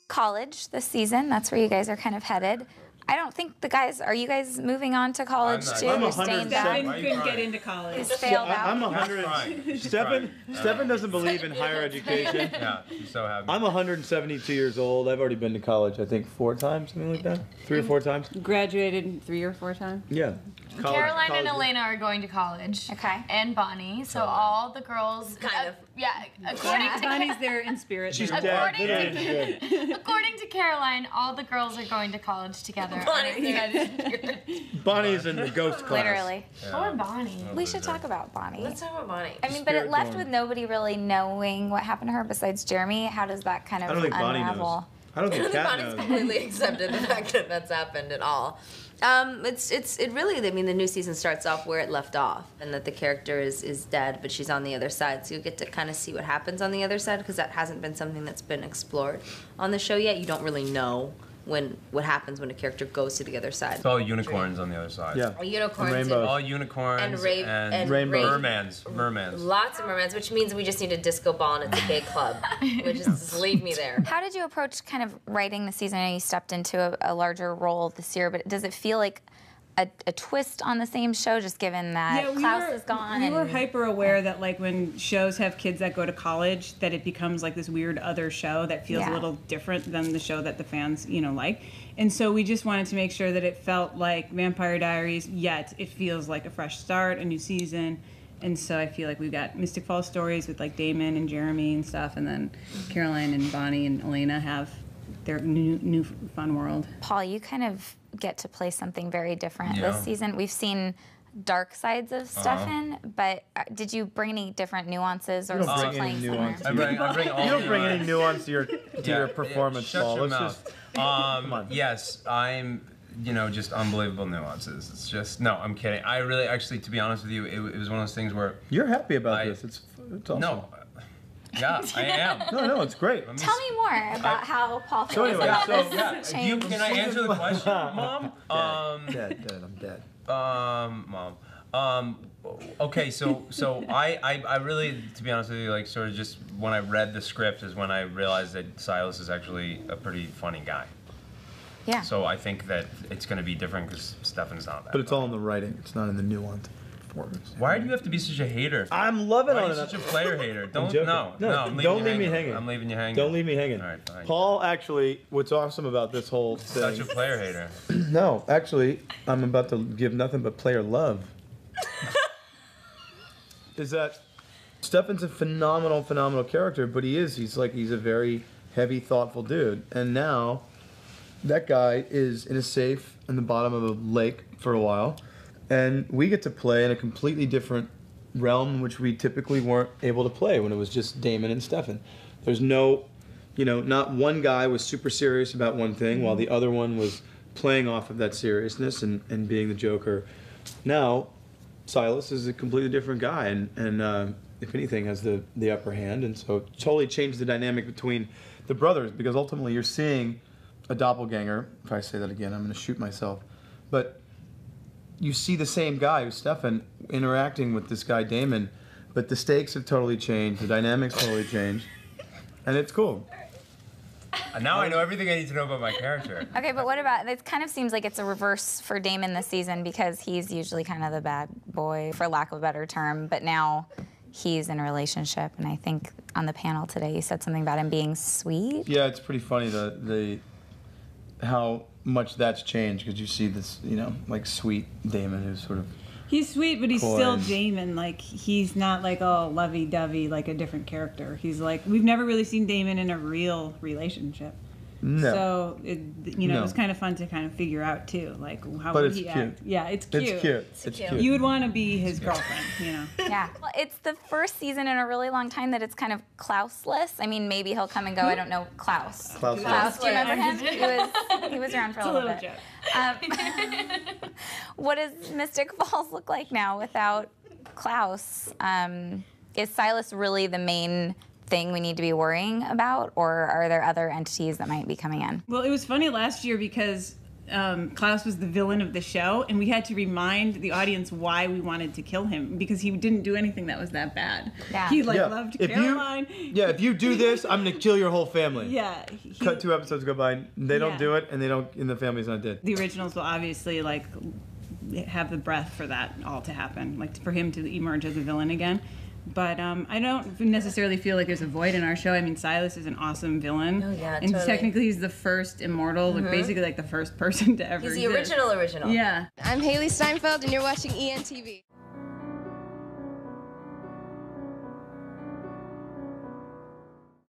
college this season. That's where you guys are kind of headed. I don't think the guys, are you guys moving on to college too? You're staying back? Stefan couldn't get into college. He's failed out. I'm 100. Stefan doesn't believe in higher education. Yeah, he's so happy. I'm 172 years old. I've already been to college, I think 4 times, something like that. 3 or 4 times. Graduated 3 or 4 times? Yeah. Caroline and Elena are going to college. Okay. And Bonnie. So all the girls. Kind of. Yeah. According to Bonnie's there in spirit. She's there. dead. According to Caroline, all the girls are going to college together. Bonnie's in the ghost class. Literally. Poor Bonnie. We should talk about Bonnie. Let's talk about Bonnie. I mean, but it Spirit left born. with nobody really knowing what happened to her besides Jeremy. How does that kind of I don't think Bonnie knows. unravel? I don't think Kat Bonnie's knows. completely accepted the fact that that's happened at all. It really, I mean, the new season starts off where it left off, and that the character is dead, but she's on the other side. So you get to kind of see what happens on the other side, because that hasn't been something that's been explored on the show yet. You don't really know what happens when a character goes to the other side. It's all unicorns on the other side. Yeah. Unicorns And rainbows. All unicorns and rainbows. mermans. Lots of mermaids, which means we just need a disco ball and it's a gay club, which is just leave me there. How did you approach kind of writing the season? I know you stepped into a larger role this year, but does it feel like a twist on the same show, just given that Klaus is gone? We were hyper aware that like when shows have kids that go to college, that it becomes like this weird other show that feels a little different than the show that the fans, like. And so we just wanted to make sure that it felt like Vampire Diaries, yet it feels like a fresh start, a new season. And so I feel like we've got Mystic Falls stories with like Damon and Jeremy and stuff, and then Caroline and Bonnie and Elena have their new fun world. Paul, you kind of get to play something very different this season. We've seen dark sides of Stefan, but did you bring any different nuances, or don't still bring playing any similar? nuance. I bring all You don't bring any nuance. nuance to your performance, Shut Paul. your Let's mouth. just Come on. Yes, I'm. Just unbelievable nuances. It's just no. I'm kidding. I really, actually, to be honest with you, it was one of those things where You're happy about this. It's awesome. no. Yeah, I am. No, it's great. Tell me more about how Paul feels anyway, about so- this change. Can I answer the question, Mom? Dead. I'm dead. Mom. Okay, so I really, to be honest with you, like sort of just when I read the script is when I realized that Silas is actually a pretty funny guy. Yeah. So I think that it's going to be different because Stefan's not that. But it's all in the writing. It's not in the nuance performance. Why do you have to be such a hater? I'm loving Why on are you it. such a player hater? Don't joking. no. I'm leaving don't you leave me hanging. hanging. I'm leaving you hanging. Don't leave me hanging. All right, fine. Paul, actually, what's awesome about this whole thing? Such a player hater. No, actually, I'm about to give nothing but player love. Is that Stefan's a phenomenal character, but he's a very heavy, thoughtful dude. And now that guy is in a safe in the bottom of a lake for a while, and we get to play in a completely different realm in which we typically weren't able to play when it was just Damon and Stefan. There's no, not one guy was super serious about one thing while the other one was playing off of that seriousness and being the Joker. Now, Silas is a completely different guy, and if anything, has the upper hand, and so it totally changed the dynamic between the brothers, because ultimately you're seeing a doppelganger. If I say that again, I'm going to shoot myself. But you see the same guy, who's Stefan, interacting with this guy Damon, but the stakes have totally changed, the dynamics totally changed, and it's cool. Now I know everything I need to know about my character. Okay, but what about, it kind of seems like it's a reverse for Damon this season, because he's usually kind of the bad boy, for lack of a better term, but now he's in a relationship, and I think on the panel today you said something about him being sweet. Yeah, it's pretty funny how much that's changed, because you see this, like sweet Damon who's sort of He's sweet, but he's coy still and- Damon. Like, he's not like all lovey-dovey like a different character. He's like, we've never really seen Damon in a real relationship. No. So it was kind of fun to kind of figure out too, like how But would it's he cute. act? Yeah, it's cute. It's cute. It's cute. You would want to be his girlfriend, Yeah. Well, it's the first season in a really long time that it's kind of Klausless. I mean, maybe he'll come and go. I don't know. Klaus. Klaus. Klaus. Do you remember him? He was around for a little bit. joke. What does Mystic Falls look like now without Klaus? Is Silas really the main thing we need to be worrying about, or are there other entities that might be coming in? Well, it was funny last year because Klaus was the villain of the show, and we had to remind the audience why we wanted to kill him, because he didn't do anything that was that bad. Yeah. He loved Caroline. If you do this, I'm gonna kill your whole family. Yeah. Cut 2 episodes go by, they don't do it, and the family's not dead. The originals will obviously have the breath for that all to happen, for him to emerge as a villain again. But I don't necessarily feel like there's a void in our show. I mean, Silas is an awesome villain. Oh, yeah, and totally. technically he's the first immortal, basically the first person to ever He's the exist. original. Yeah. I'm Haley Steinfeld, and you're watching ENTV.